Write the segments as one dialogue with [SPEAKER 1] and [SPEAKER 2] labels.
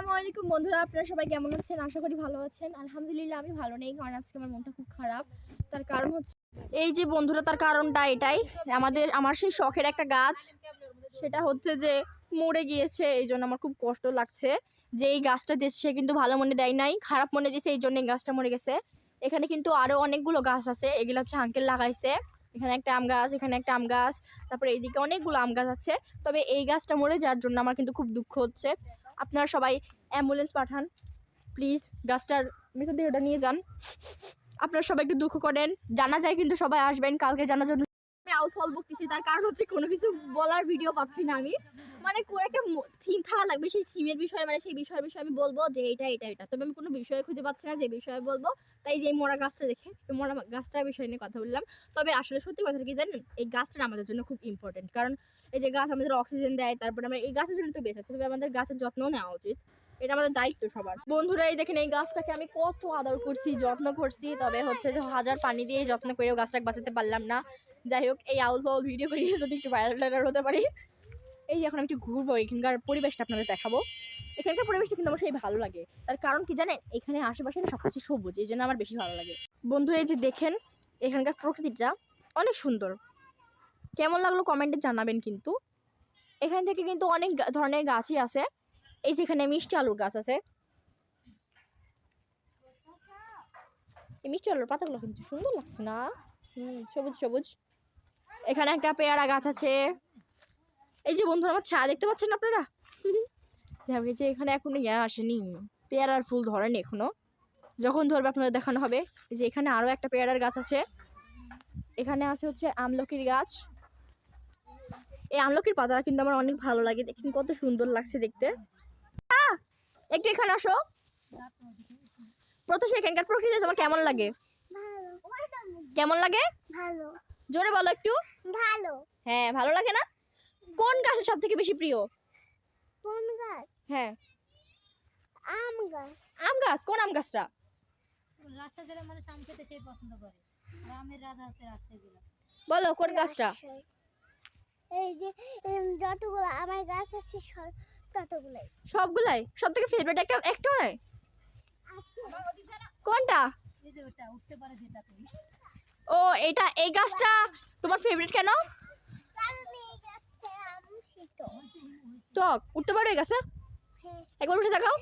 [SPEAKER 1] আসসালামু আলাইকুম বন্ধুরা, আপনারা সবাই কেমন আছেন? আশা করি ভালো আছেন। আলহামদুলিল্লাহ আমি ভালো নেই, কারণ আজকে আমার মনটা খুব খারাপ। তার কারণ হচ্ছে এই যে বন্ধুরা, তার কারণটা এটাই, আমার সেই শখের একটা গাছ, সেটা হচ্ছে যে মরে গিয়েছে। এই জন্য আমার খুব কষ্ট লাগছে যে এই গাছটা দিয়েছে সে কিন্তু ভালো মনে দেয় নাই, খারাপ মনে দিয়েছে, এই জন্য এই গাছটা মরে গেছে। এখানে কিন্তু আরও অনেকগুলো গাছ আছে, এগুলো হচ্ছে আঙ্কেল লাগাইছে। এখানে একটা আম গাছ, এখানে একটা আম গাছ, তারপরে এইদিকে অনেকগুলো আম গাছ আছে। তবে এই গাছটা মরে যাওয়ার জন্য আমার কিন্তু খুব দুঃখ হচ্ছে। আপনারা সবাই অ্যাম্বুলেন্স পাঠান প্লিজ, গাছটার মৃতদেহটা নিয়ে যান। আপনারা সবাই একটু দুঃখ করেন, জানা যায় কিন্তু সবাই আসবেন কালকে জানার জন্য। আমি আউটফল বকতেছি, তার কারণ হচ্ছে কোনো কিছু বলার ভিডিও পাচ্ছি না আমি, মানে কোনো একটা থিম থাকা লাগবে, সেই থিমের বিষয়ে, মানে সেই বিষয়ের বিষয়ে আমি বলবো যে এটা এটা এটা, তবে আমি কোনো বিষয় খুঁজে পাচ্ছি না যে বিষয়ে বলবো। তাই যে মরা গাছটা দেখে মরা গাছটার বিষয় নিয়ে কথা বললাম। তবে আসলে সত্যি কথা কি জানেন, এই গাছটা আমাদের জন্য খুব ইম্পর্টেন্ট, কারণ এই যে গাছ আমাদের অক্সিজেন দেয়, তারপরে আমরা এই গাছের জন্য তো বেঁচে আছি, তবে আমাদের গাছের যত্নও নেওয়া উচিত, এটা আমাদের দায়িত্ব সবার। বন্ধুরা এই দেখেন, এই গাছটাকে আমি কত আদর করছি, যত্ন করছি, তবে হচ্ছে যে হাজার পানি দিয়ে যত্ন করেও গাছটাকে বাঁচাতে পারলাম না। যাই হোক, এই আউল ফাউল ভিডিও করে যদি একটু ভাইরাল হতে পারি। এই যে এখন আমি একটু ঘুরবো, এখানকার পরিবেশটা আপনাদের দেখাবো। এখানকার পরিবেশটা কিন্তু আমার সেই ভালো লাগে, তার কারণ কি জানেন, এখানে আশেপাশে সব কিছু সবুজ, এই জন্য আমার বেশি ভালো লাগে। বন্ধুরা এই যে দেখেন, এখানকার প্রকৃতিটা অনেক সুন্দর। কেমন লাগলো কমেন্টে জানাবেন কিন্তু। এখান থেকে কিন্তু অনেক ধরনের গাছই আছে। এই যেখানে মিষ্টি আলুর গাছ আছে, এই মিষ্টি আলুর পাতাগুলো কিন্তু সুন্দর লাগছে না? সবুজ সবুজ। এখানে একটা পেয়ারা গাছ আছে। এই যে বন্ধুরা আমার ছায়া দেখতে পাচ্ছেন আপনারা? যাবে যে এখানে এখনো আসেনি, পেয়ারার ফুল ধরেনি এখনো, যখন ধরবে আপনাদের দেখানো হবে। এই যে এখানে আরো একটা পেয়ারার গাছ আছে। এখানে আছে হচ্ছে আমলকির গাছ। এই আমলকির পাতাটা কিন্তু আমার অনেক ভালো লাগে, দেখুন কত সুন্দর লাগছে দেখতে। একটু এখানে আসো। প্রত্যেক এখানকার প্রকৃতি তোমার কেমন লাগে? কেমন লাগে?
[SPEAKER 2] ভালো।
[SPEAKER 1] জোরে বলো একটু।
[SPEAKER 2] ভালো।
[SPEAKER 1] হ্যাঁ ভালো লাগে না? কোন গাছ সব থেকে বেশি প্রিয়?
[SPEAKER 2] কোন গাছ?
[SPEAKER 1] হ্যাঁ
[SPEAKER 2] আম গাছ।
[SPEAKER 1] আম গাছ। কোন আম গাছটা?
[SPEAKER 3] রাজশাহী জেলার মধ্যে আম খেতে সেই পছন্দ করে, আমের রাজা হচ্ছে রাজশাহী জেলা।
[SPEAKER 1] বলো কোন গাছটা?
[SPEAKER 2] এই যে যতগুলো আমার গাছ আছে ততগুলাই।
[SPEAKER 1] সবগুলাই? সব থেকে ফেভারিট একটা নয়? কোনটা?
[SPEAKER 3] এই যে ওটা উঠতে পারে যেটা তুমি।
[SPEAKER 1] ও এটা, এই গাছটা তোমার ফেভারিট কেন?
[SPEAKER 2] কারণ এই গাছটা আম শীত।
[SPEAKER 1] টক উঠতে পারো এই গাছে?
[SPEAKER 2] হ্যাঁ।
[SPEAKER 1] একবার উঠে দেখাও।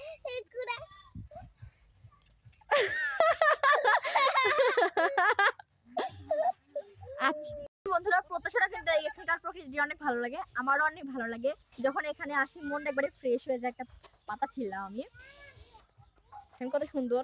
[SPEAKER 1] আচ্ছা বন্ধুরা, প্রত্যাশাটা কিন্তু এখানকার প্রকৃতি অনেক ভালো লাগে, আমারও অনেক ভালো লাগে। যখন এখানে আসি মনটা একবারে ফ্রেশ হয়ে যায়। একটা পাতা ছিলাম আমি, এখানে কত সুন্দর।